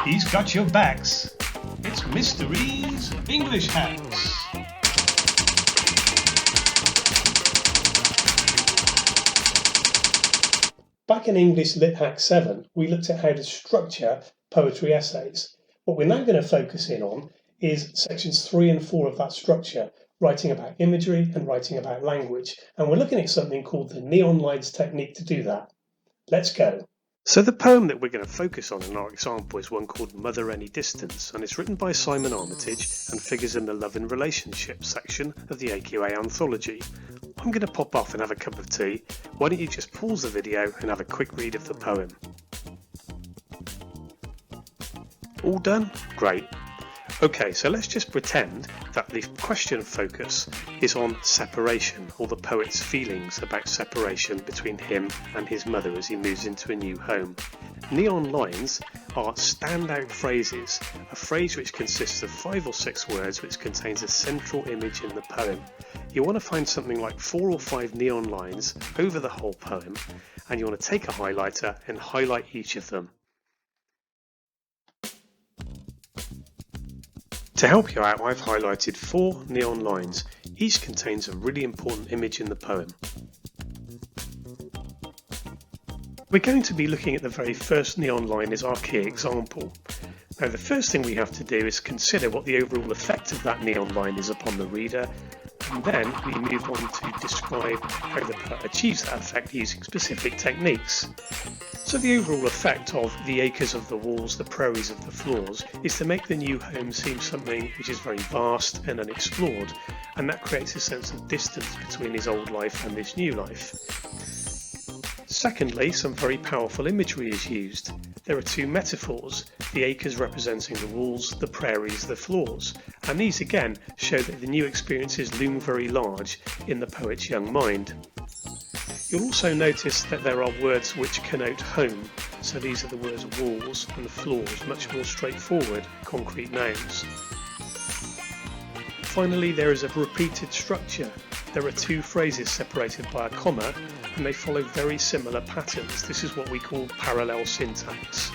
He's got your backs. It's Mr.E's English Hacks. Back in English Lit Hack 7, we looked at how to structure poetry essays. What we're now going to focus in on is sections 3 and 4 of that structure, writing about imagery and writing about language. And we're looking at something called the neon lines technique to do that. Let's go. So the poem that we're going to focus on in our example is one called Mother Any Distance, and it's written by Simon Armitage and figures in the Love and Relationships section of the AQA anthology. I'm going to pop off and have a cup of tea. Why don't you just pause the video and have a quick read of the poem? All done? Great. Okay, so let's just pretend that the question focus is on separation, or the poet's feelings about separation between him and his mother as he moves into a new home. Neon lines are standout phrases, a phrase which consists of 5 or 6 words which contains a central image in the poem. You want to find something like 4 or 5 neon lines over the whole poem, and you want to take a highlighter and highlight each of them. To help you out, I've highlighted 4 neon lines. Each contains a really important image in the poem. We're going to be looking at the very first neon line as our key example. Now, the first thing we have to do is consider what the overall effect of that neon line is upon the reader, and then we move on to describe how the poet achieves that effect using specific techniques. So the overall effect of the acres of the walls, the prairies of the floors, is to make the new home seem something which is very vast and unexplored, and that creates a sense of distance between his old life and his new life. Secondly, some very powerful imagery is used. There are 2 metaphors, the acres representing the walls, the prairies, the floors, and these again show that the new experiences loom very large in the poet's young mind. You'll also notice that there are words which connote home, so these are the words walls and floors, much more straightforward, concrete nouns. Finally, there is a repeated structure. There are 2 phrases separated by a comma, and they follow very similar patterns. This is what we call parallel syntax.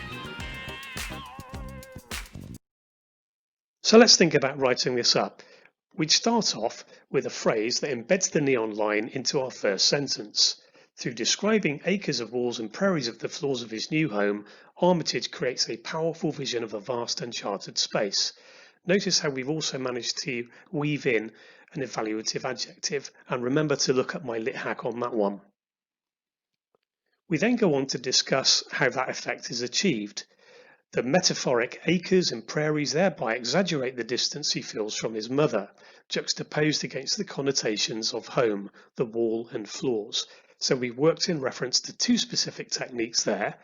So let's think about writing this up. We'd start off with a phrase that embeds the neon line into our first sentence. Through describing acres of walls and prairies of the floors of his new home, Armitage creates a powerful vision of a vast uncharted space. Notice how we've also managed to weave in an evaluative adjective, and remember to look at my lit hack on that one. We then go on to discuss how that effect is achieved. The metaphoric acres and prairies thereby exaggerate the distance he feels from his mother, juxtaposed against the connotations of home, the wall and floors. So we've worked in reference to 2 specific techniques there.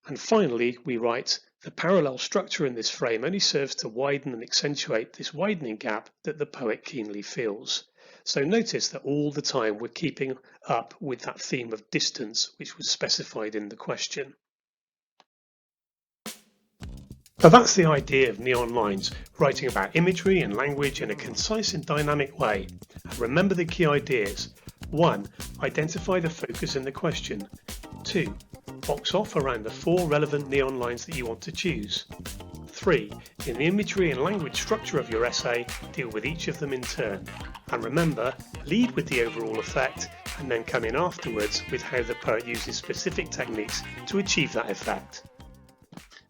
And finally, we write, the parallel structure in this frame only serves to widen and accentuate this widening gap that the poet keenly feels. So notice that all the time we're keeping up with that theme of distance, which was specified in the question. Now that's the idea of neon lines, writing about imagery and language in a concise and dynamic way. And remember the key ideas. 1. Identify the focus in the question. 2. Box off around the 4 relevant neon lines that you want to choose. 3. In the imagery and language structure of your essay, deal with each of them in turn. And remember, lead with the overall effect and then come in afterwards with how the poet uses specific techniques to achieve that effect.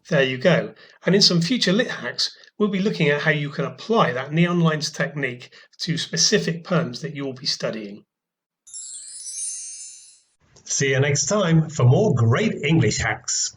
There you go. And in some future lit hacks, we'll be looking at how you can apply that neon lines technique to specific poems that you'll be studying. See you next time for more great English hacks.